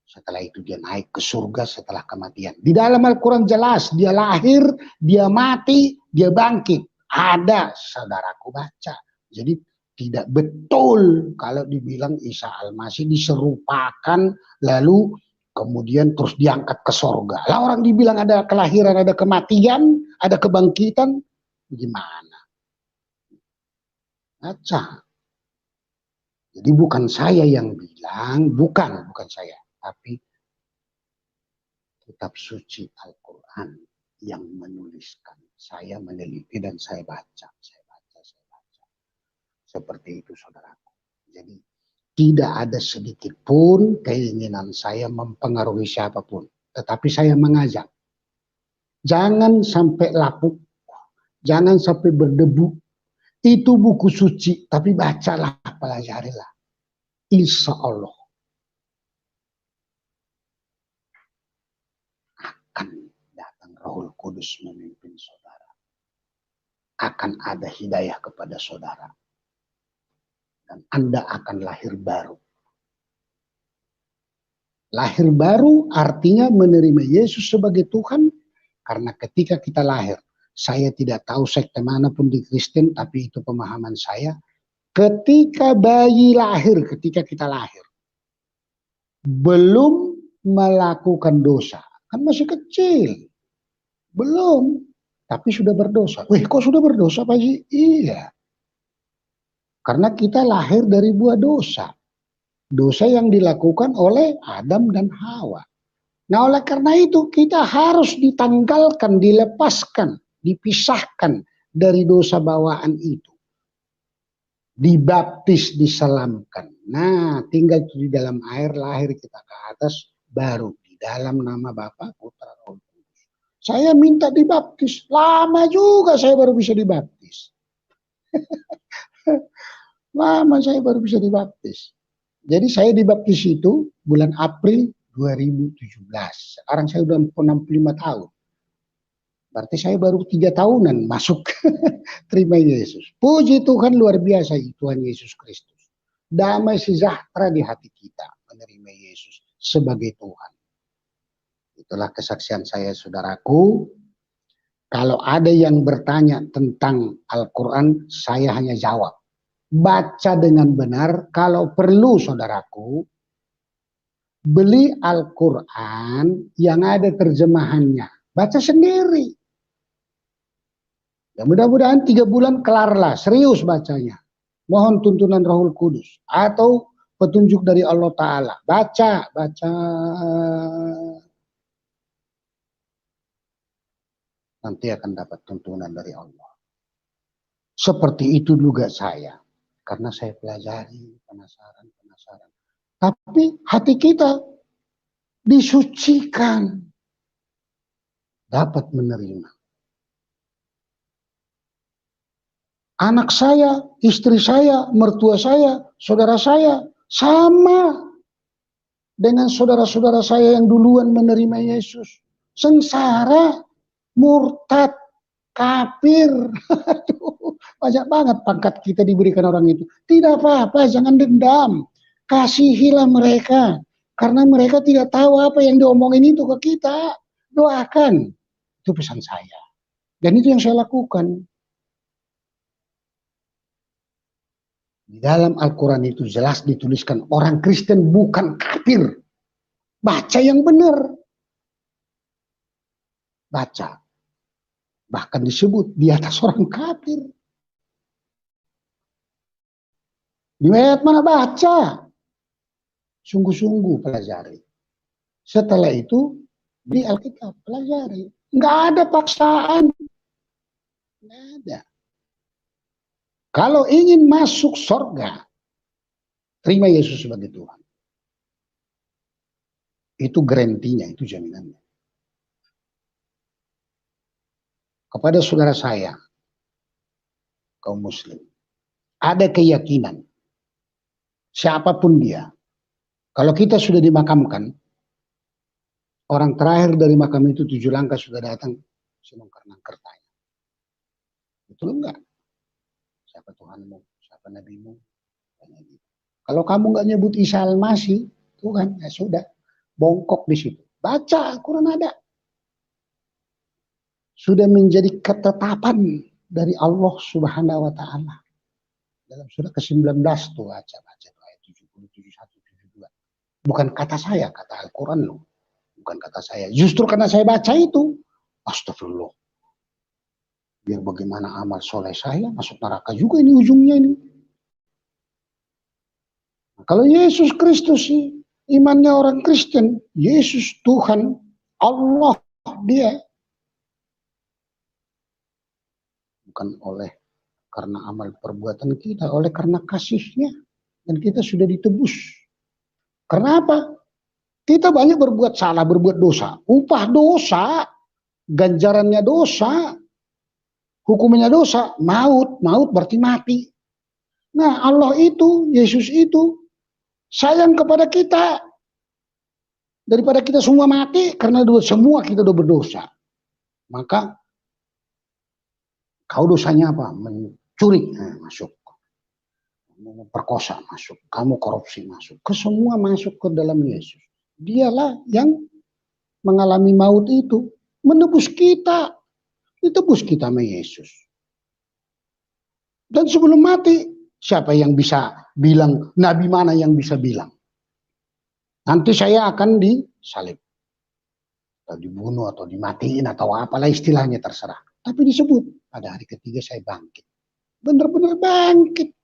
Setelah itu dia naik ke surga setelah kematian. Di dalam Al-Quran jelas dia lahir, dia mati, dia bangkit. Ada, saudaraku baca. Jadi tidak betul kalau dibilang Isa Al-Masih diserupakan lalu kemudian terus diangkat ke surga. Lah orang dibilang ada kelahiran, ada kematian, ada kebangkitan, gimana? Baca. Jadi bukan saya yang bilang, bukan saya, tapi kitab suci Al-Quran yang menuliskan. Saya meneliti dan saya baca. Seperti itu saudaraku. Jadi tidak ada sedikit pun keinginan saya mempengaruhi siapapun. Tetapi saya mengajak. Jangan sampai lapuk. Jangan sampai berdebu. Itu buku suci. Tapi bacalah, pelajarilah. Insya Allah akan datang Rohul Kudus memimpin saudara. Akan ada hidayah kepada saudara. Dan Anda akan lahir baru. Lahir baru artinya menerima Yesus sebagai Tuhan. Karena ketika kita lahir, saya tidak tahu sekte manapun di Kristen, tapi itu pemahaman saya. Ketika bayi lahir, ketika kita lahir, belum melakukan dosa. Kan masih kecil. Belum. Tapi sudah berdosa. Wih, kok sudah berdosa Pak Haji? Iya. Karena kita lahir dari buah dosa. Dosa yang dilakukan oleh Adam dan Hawa. Nah oleh karena itu kita harus ditanggalkan, dilepaskan, dipisahkan dari dosa bawaan itu. Dibaptis, diselamkan. Nah tinggal di dalam air, lahir kita ke atas, baru di dalam nama Bapa, Putra, Roh Kudus. Saya minta dibaptis, lama juga saya baru bisa dibaptis. Lama saya baru bisa dibaptis. Jadi saya dibaptis itu bulan April 2017. Sekarang saya udah 65 tahun. Berarti saya baru 3 tahunan masuk terima Yesus. Puji Tuhan luar biasa Tuhan Yesus Kristus. Damai sejahtera di hati kita menerima Yesus sebagai Tuhan. Itulah kesaksian saya saudaraku. Kalau ada yang bertanya tentang Al-Quran, saya hanya jawab. Baca dengan benar, kalau perlu saudaraku, beli Al-Quran yang ada terjemahannya. Baca sendiri. Ya mudah-mudahan 3 bulan kelarlah, serius bacanya. Mohon tuntunan Rohul Kudus atau petunjuk dari Allah Ta'ala. Baca. Nanti akan dapat tuntunan dari Allah. Seperti itu juga saya. Karena saya pelajari, penasaran. Tapi hati kita disucikan. Dapat menerima. Anak saya, istri saya, mertua saya, saudara saya, sama dengan saudara-saudara saya yang duluan menerima Yesus. Sengsara, murtad, kafir. Banyak banget pangkat kita diberikan orang itu. Tidak apa-apa, jangan dendam. Kasihilah mereka. Karena mereka tidak tahu apa yang diomongin itu ke kita. Doakan. Itu pesan saya. Dan itu yang saya lakukan. Di dalam Al-Quran itu jelas dituliskan orang Kristen bukan kafir. Baca yang benar. Baca. Bahkan disebut di atas orang kafir. Di ayat mana baca? Sungguh-sungguh pelajari. Setelah itu di Alkitab pelajari. Nggak ada paksaan. Nggak ada. Kalau ingin masuk surga, terima Yesus sebagai Tuhan. Itu garantinya, itu jaminannya. Kepada saudara saya, kaum muslim, ada keyakinan, siapapun dia, kalau kita sudah dimakamkan, orang terakhir dari makam itu 7 langkah sudah datang, sinungkar-nangkar tanya. Betul enggak? Siapa Tuhanmu? Siapa Nabimu? Kalau kamu nggak nyebut Isa Al-Masih, Tuhan, ya sudah, bongkok di situ. Baca Al-Quran ada. Sudah menjadi ketetapan dari Allah Subhanahu wa Ta'ala. Dalam surah ke-19 tuh baca ayat 70, 71, 72. Bukan kata saya, kata Al-Quran loh. Bukan kata saya. Justru karena saya baca itu, astagfirullah. Biar bagaimana amal soleh saya masuk neraka juga ini ujungnya ini. Nah, kalau Yesus Kristus sih, imannya orang Kristen, Yesus Tuhan, Allah dia. Bukan oleh karena amal perbuatan kita, oleh karena kasihnya. Dan kita sudah ditebus. Karena apa? Kita banyak berbuat salah, berbuat dosa. Upah dosa, ganjarannya dosa, hukumnya dosa, maut. Maut berarti mati. Nah Allah itu, Yesus itu, sayang kepada kita. Daripada kita semua mati, karena semua kita udah berdosa. Maka, kau dosanya apa? Mencuri, masuk. Memperkosa, masuk. Kamu korupsi, masuk. Ke semua masuk ke dalam Yesus. Dialah yang mengalami maut itu. Menebus kita. Ditebus kita sama Yesus. Dan sebelum mati, siapa yang bisa bilang, nabi mana yang bisa bilang? Nanti saya akan disalib. Atau dibunuh, atau dimatiin, atau apalah istilahnya terserah. Tapi disebut, pada hari ketiga saya bangkit. Benar-benar bangkit.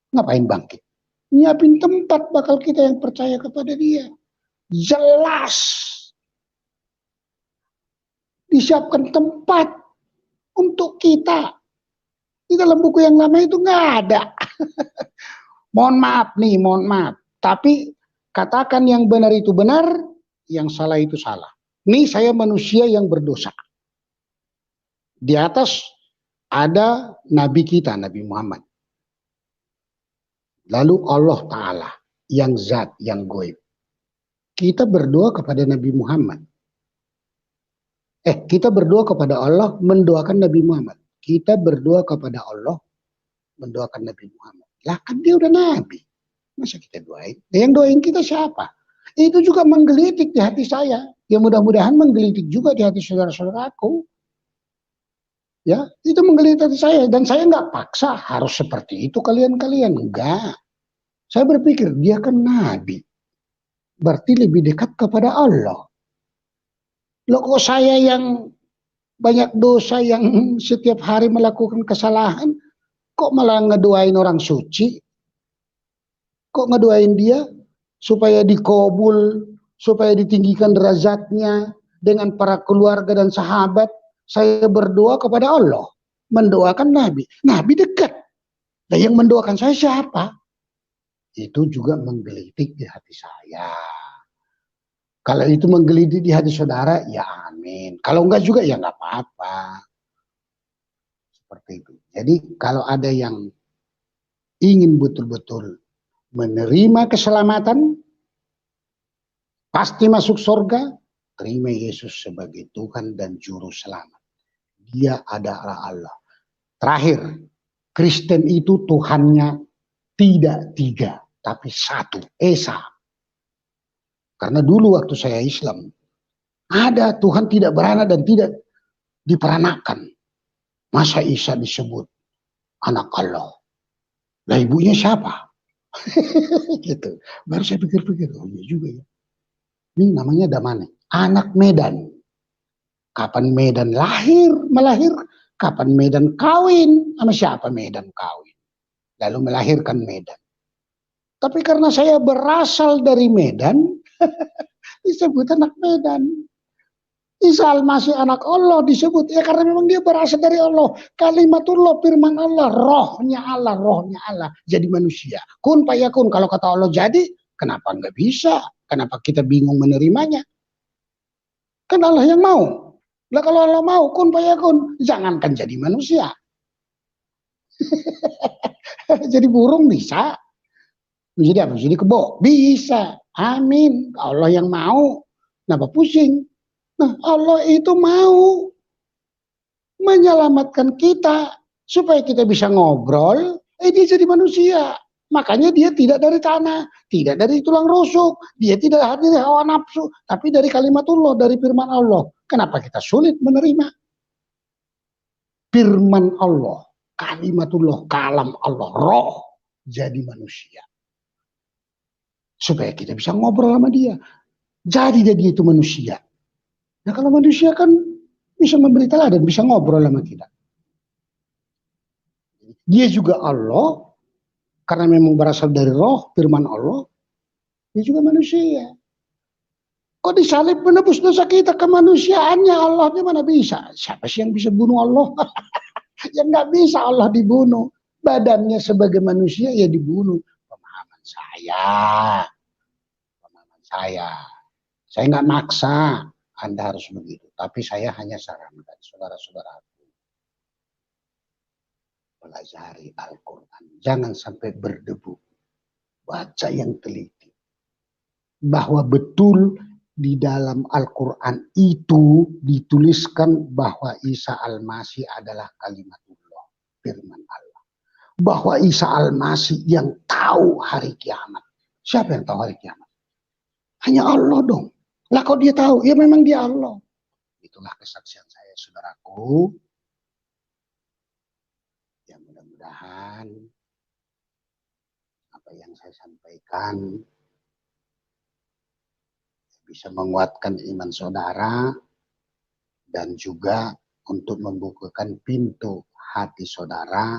Ngapain bangkit? Nyiapin tempat bakal kita yang percaya kepada dia. Jelas. Disiapkan tempat untuk kita. Di dalam buku yang lama itu nggak ada. Mohon maaf nih, mohon maaf. Tapi katakan yang benar itu benar, yang salah itu salah. Ini saya manusia yang berdosa. Di atas ada Nabi kita, Nabi Muhammad. Lalu Allah Ta'ala, yang zat, yang goib. Kita berdoa kepada Nabi Muhammad. Kita berdoa kepada Allah, mendoakan Nabi Muhammad. Kita berdoa kepada Allah, mendoakan Nabi Muhammad. Lah kan dia udah Nabi. Masa kita doain? Yang doain kita siapa? Itu juga menggelitik di hati saya. Ya mudah-mudahan menggelitik juga di hati saudara-saudaraku. Ya, itu menggelitik hati saya. Dan saya nggak paksa harus seperti itu kalian-kalian. Enggak. Saya berpikir, dia kan Nabi. Berarti lebih dekat kepada Allah. Loh kok saya yang banyak dosa, yang setiap hari melakukan kesalahan, kok malah ngedoain orang suci? Kok ngedoain dia supaya dikabul, supaya ditinggikan derajatnya dengan para keluarga dan sahabat? Saya berdoa kepada Allah, mendoakan Nabi. Nabi dekat. Dan yang mendoakan saya siapa? Itu juga menggelitik di hati saya. Kalau itu menggelitik di hati saudara, ya amin. Kalau enggak juga, ya enggak apa-apa. Seperti itu. Jadi kalau ada yang ingin betul-betul menerima keselamatan, pasti masuk surga, terima Yesus sebagai Tuhan dan Juru Selamat. Dia adalah Allah. Terakhir, Kristen itu Tuhannya tidak 3, tapi 1, Esa. Karena dulu waktu saya Islam, ada Tuhan tidak beranak dan tidak diperanakan. Masa Isa disebut anak Allah? Lah ibunya siapa? Gitu. Baru saya pikir-pikir, oh iya juga ya. Ini namanya Damanik, anak Medan. Kapan Medan melahir, kapan Medan kawin, sama siapa Medan kawin. Lalu melahirkan Medan. Tapi karena saya berasal dari Medan, disebut anak Medan. Isa Al-Masih anak Allah disebut ya karena memang dia berasal dari Allah. Kalimatullah, firman Allah, rohnya Allah jadi manusia. Kun fayakun, kalau kata Allah jadi, kenapa nggak bisa? Kenapa kita bingung menerimanya? Kan Allah yang mau. Lah kalau Allah mau kun fayakun, jangankan jadi manusia. Jadi burung bisa. Menjadi apa? Jadi kebo bisa. Amin. Allah yang mau. Kenapa pusing? Nah, Allah itu mau menyelamatkan kita supaya kita bisa ngobrol, dia jadi manusia. Makanya dia tidak dari tanah, tidak dari tulang rusuk, dia tidak dari hawa nafsu, tapi dari kalimatullah, dari firman Allah. Kenapa kita sulit menerima? Firman Allah, kalimatullah, kalam Allah, roh jadi manusia. Supaya kita bisa ngobrol sama dia. Jadi dia itu manusia. Nah kalau manusia kan bisa memberi teladan, bisa ngobrol sama kita. Dia juga Allah, karena memang berasal dari roh, firman Allah, dia juga manusia. Kok disalib menebus dosa kita kemanusiaannya, Allahnya mana bisa? Siapa sih yang bisa bunuh Allah? Yang nggak bisa Allah dibunuh. Badannya sebagai manusia ya dibunuh. Pemahaman saya. Saya nggak maksa. Anda harus begitu. Tapi saya hanya sarankan saudara-saudaraku. Pelajari Al-Quran. Jangan sampai berdebu. Baca yang teliti. Bahwa betul di dalam Al-Quran itu dituliskan bahwa Isa Al-Masih adalah kalimatullah. Firman Allah. Bahwa Isa Al-Masih yang tahu hari kiamat. Siapa yang tahu hari kiamat? Hanya Allah dong. Lah kok dia tahu? Ya memang dia Allah. Itulah kesaksian saya, saudaraku. Ya mudah-mudahan apa yang saya sampaikan bisa menguatkan iman saudara dan juga untuk membukakan pintu hati saudara.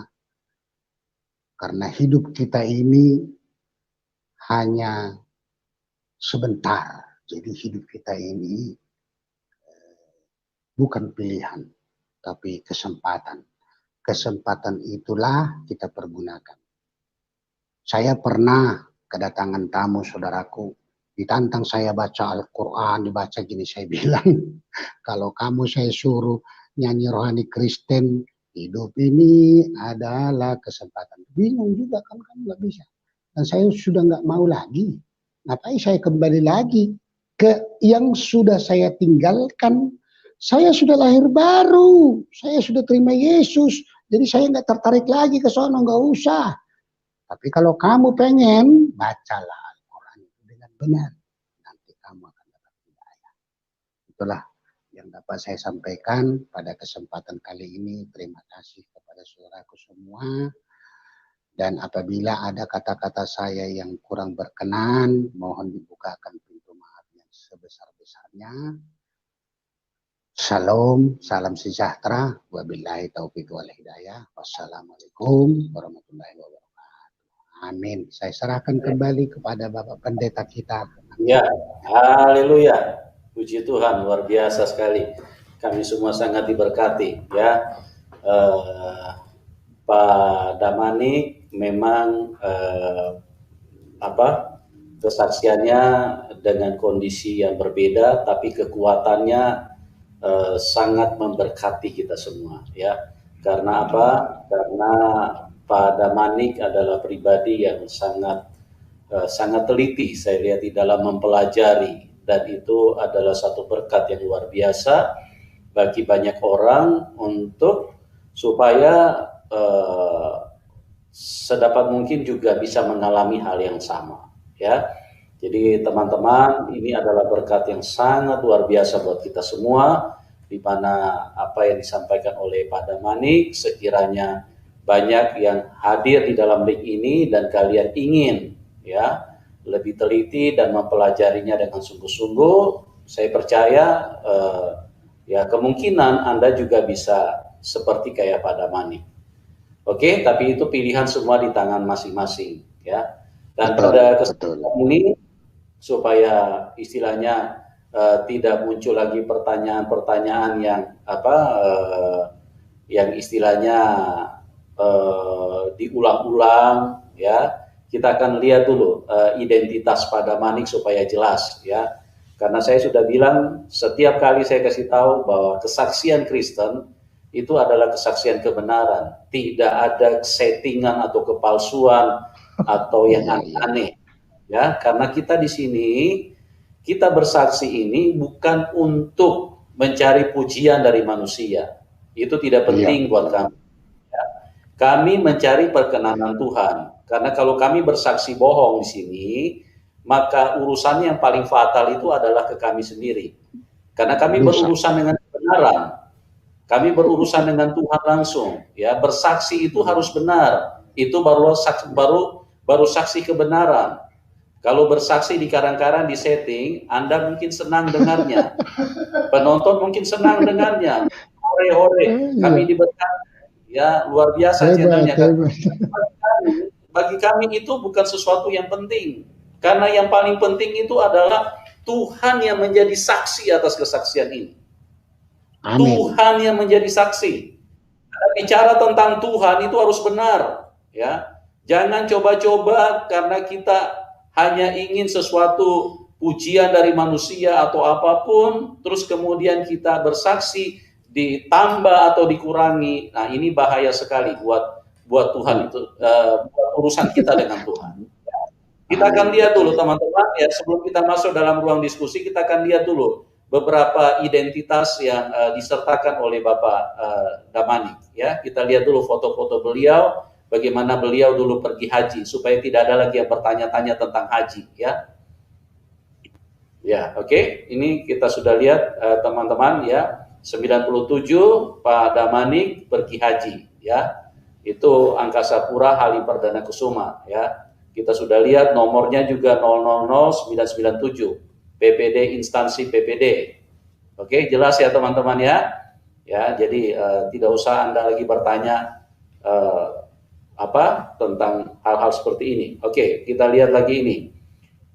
Karena hidup kita ini hanya sebentar. Jadi hidup kita ini bukan pilihan, tapi kesempatan. Kesempatan itulah kita pergunakan. Saya pernah kedatangan tamu saudaraku, ditantang saya baca Al-Quran, dibaca gini, saya bilang, kalau kamu saya suruh nyanyi rohani Kristen, hidup ini adalah kesempatan. Bingung juga kan, kamu nggak bisa. Dan saya sudah nggak mau lagi. Ngapain saya kembali lagi ke yang sudah saya tinggalkan? Saya sudah lahir baru, saya sudah terima Yesus, jadi saya nggak tertarik lagi ke sono, nggak usah. Tapi kalau kamu pengen, bacalah Al-Quran dengan benar, nanti kamu akan dapat hidayah. Itulah yang dapat saya sampaikan pada kesempatan kali ini. Terima kasih kepada saudaraku semua. Dan apabila ada kata-kata saya yang kurang berkenan, mohon dibukakan pintu maaf yang sebesar-besarnya. Salam, salam sejahtera. Wabillahi taufiq wal hidayah. Wassalamualaikum warahmatullahi wabarakatuh. Amin. Saya serahkan kembali kepada Bapak Pendeta kita. Ya, haleluya. Puji Tuhan, luar biasa sekali. Kami semua sangat diberkati, ya. Pak Damanik memang kesaksiannya dengan kondisi yang berbeda, tapi kekuatannya sangat memberkati kita semua, ya. Karena apa? Karena Pak Damanik adalah pribadi yang sangat teliti, saya lihat, di dalam mempelajari, dan itu adalah satu berkat yang luar biasa bagi banyak orang untuk supaya sedapat mungkin juga bisa mengalami hal yang sama, ya. Jadi teman-teman, ini adalah berkat yang sangat luar biasa buat kita semua, di mana apa yang disampaikan oleh Pak Damanik sekiranya banyak yang hadir di dalam link ini dan kalian ingin ya lebih teliti dan mempelajarinya dengan sungguh-sungguh, saya percaya ya kemungkinan Anda juga bisa seperti kayak Pak Damanik. Oke, tapi itu pilihan semua di tangan masing-masing ya. Dan pada kesempatan ini supaya istilahnya tidak muncul lagi pertanyaan-pertanyaan yang yang istilahnya diulang-ulang ya. Kita akan lihat dulu identitas Pak Damanik supaya jelas ya. Karena saya sudah bilang setiap kali saya kasih tahu bahwa kesaksian Kristen itu adalah kesaksian kebenaran, tidak ada settingan atau kepalsuan atau yang aneh-aneh ya. Karena kita di sini kita bersaksi ini bukan untuk mencari pujian dari manusia, itu tidak penting buat kami. Ya. Kami mencari perkenanan Tuhan. Karena kalau kami bersaksi bohong di sini, maka urusan yang paling fatal itu adalah ke kami sendiri. Karena kami berurusan dengan kebenaran. Kami berurusan dengan Tuhan langsung. Ya, bersaksi itu harus benar. Itu baru saksi kebenaran. Kalau bersaksi di karang-karang di setting, Anda mungkin senang dengarnya. Penonton mungkin senang dengarnya. Hore-hore, kami diberkati. Ya, luar biasa channelnya. Bagi kami itu bukan sesuatu yang penting. Karena yang paling penting itu adalah Tuhan yang menjadi saksi atas kesaksian ini. Amin. Tuhan yang menjadi saksi. Bicara tentang Tuhan itu harus benar. Ya, jangan coba-coba karena kita hanya ingin sesuatu pujian dari manusia atau apapun, terus kemudian kita bersaksi ditambah atau dikurangi. Nah, ini bahaya sekali buat Tuhan itu, buat urusan kita dengan Tuhan. Kita akan lihat dulu teman-teman ya, sebelum kita masuk dalam ruang diskusi, kita akan lihat dulu beberapa identitas yang disertakan oleh Bapak Damanik ya. Kita lihat dulu foto-foto beliau, bagaimana beliau dulu pergi haji, supaya tidak ada lagi yang bertanya-tanya tentang haji ya. Ya, oke. Ini kita sudah lihat teman-teman ya, 97 Pak Damanik pergi haji ya. Itu Angkasa Pura Halim Perdana Kusuma ya. Kita sudah lihat nomornya juga 000997 PPD instansi PPD. Oke, jelas ya teman-teman ya. Ya, jadi tidak usah Anda lagi bertanya tentang hal-hal seperti ini. Oke, kita lihat lagi ini.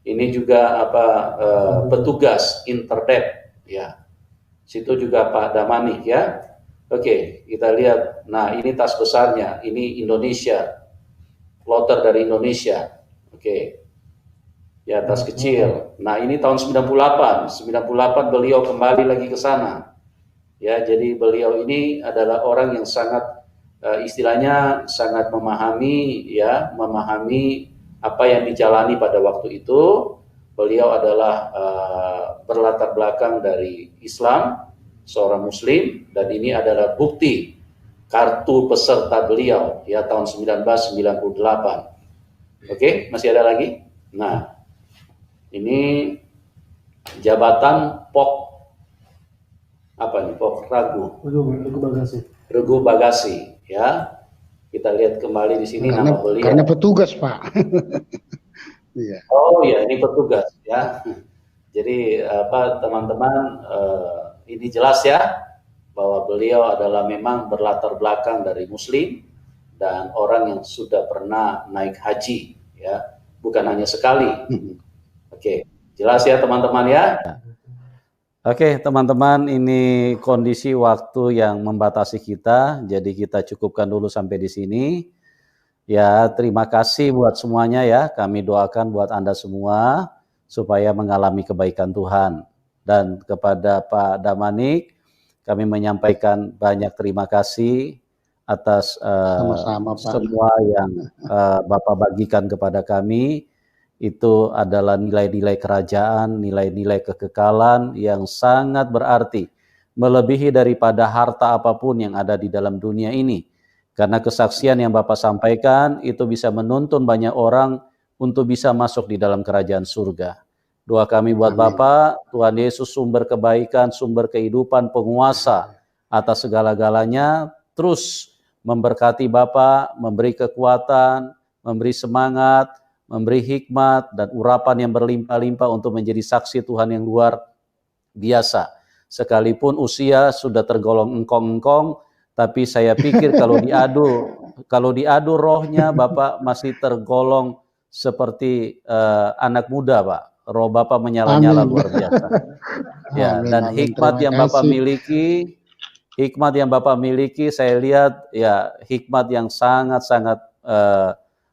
Ini juga petugas Interdep ya. Situ juga Pak Damanik ya. Oke, kita lihat. Nah, ini tas besarnya. Ini Indonesia. Plotter dari Indonesia. Oke. Ya, tas kecil. Nah, ini tahun 98. 98 beliau kembali lagi ke sana. Ya, jadi beliau ini adalah orang yang sangat istilahnya sangat memahami apa yang dijalani pada waktu itu. Beliau adalah berlatar belakang dari Islam, seorang Muslim, dan ini adalah bukti kartu peserta beliau ya tahun 1998. Oke, masih ada lagi? Nah, ini jabatan POK Regu Bagasi ya. Kita lihat kembali di sini nama beliau. Karena petugas, Pak. Iya. Oh ya, ini petugas ya. Jadi teman-teman, ini jelas ya bahwa beliau adalah memang berlatar belakang dari Muslim dan orang yang sudah pernah naik haji ya, bukan hanya sekali. Oke, jelas ya teman-teman ya. Oke teman-teman, ini kondisi waktu yang membatasi kita, jadi kita cukupkan dulu sampai di sini. Ya, terima kasih buat semuanya ya. Kami doakan buat Anda semua supaya mengalami kebaikan Tuhan. Dan kepada Pak Damanik, kami menyampaikan banyak terima kasih atas semua yang Bapak bagikan kepada kami. Itu adalah nilai-nilai kerajaan, nilai-nilai kekekalan yang sangat berarti, melebihi daripada harta apapun yang ada di dalam dunia ini. Karena kesaksian yang Bapak sampaikan itu bisa menuntun banyak orang untuk bisa masuk di dalam kerajaan surga. Doa kami buat Bapak, Tuhan Yesus sumber kebaikan, sumber kehidupan, penguasa atas segala-galanya, terus memberkati Bapak, memberi kekuatan, memberi semangat, memberi hikmat dan urapan yang berlimpah-limpah untuk menjadi saksi Tuhan yang luar biasa. Sekalipun usia sudah tergolong engkong-engkong, tapi saya pikir kalau diadu rohnya, Bapak masih tergolong seperti anak muda, Pak. Roh Bapak menyala-nyala luar biasa. Ya, Amin, dan amin. hikmat Terima yang Bapak kasih. miliki, saya lihat ya hikmat yang sangat-sangat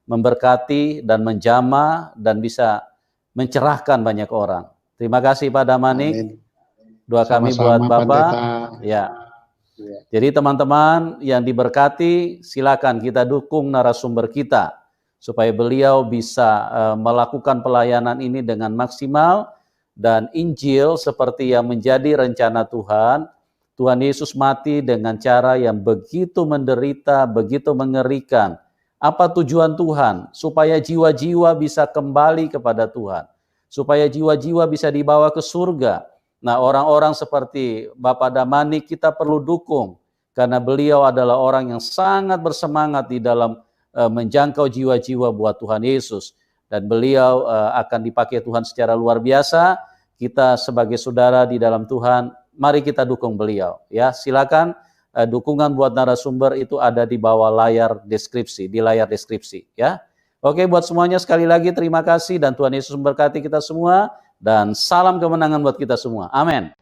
memberkati dan menjamah dan bisa mencerahkan banyak orang. Terima kasih Pak Damanik. Amin. Doa kami buat Sama-sama, Bapak. Pendeta. Ya. Jadi teman-teman yang diberkati, silakan kita dukung narasumber kita supaya beliau bisa melakukan pelayanan ini dengan maksimal dan Injil seperti yang menjadi rencana Tuhan. Tuhan Yesus mati dengan cara yang begitu menderita, begitu mengerikan. Apa tujuan Tuhan? Supaya jiwa-jiwa bisa kembali kepada Tuhan. Supaya jiwa-jiwa bisa dibawa ke surga. Nah, orang-orang seperti Bapak Damanik kita perlu dukung karena beliau adalah orang yang sangat bersemangat di dalam menjangkau jiwa-jiwa buat Tuhan Yesus dan beliau akan dipakai Tuhan secara luar biasa. Kita sebagai saudara di dalam Tuhan, mari kita dukung beliau. Ya, silakan dukungan buat narasumber itu ada di bawah layar deskripsi, di layar deskripsi. Ya, oke, buat semuanya sekali lagi terima kasih dan Tuhan Yesus memberkati kita semua. Dan salam kemenangan buat kita semua. Amin.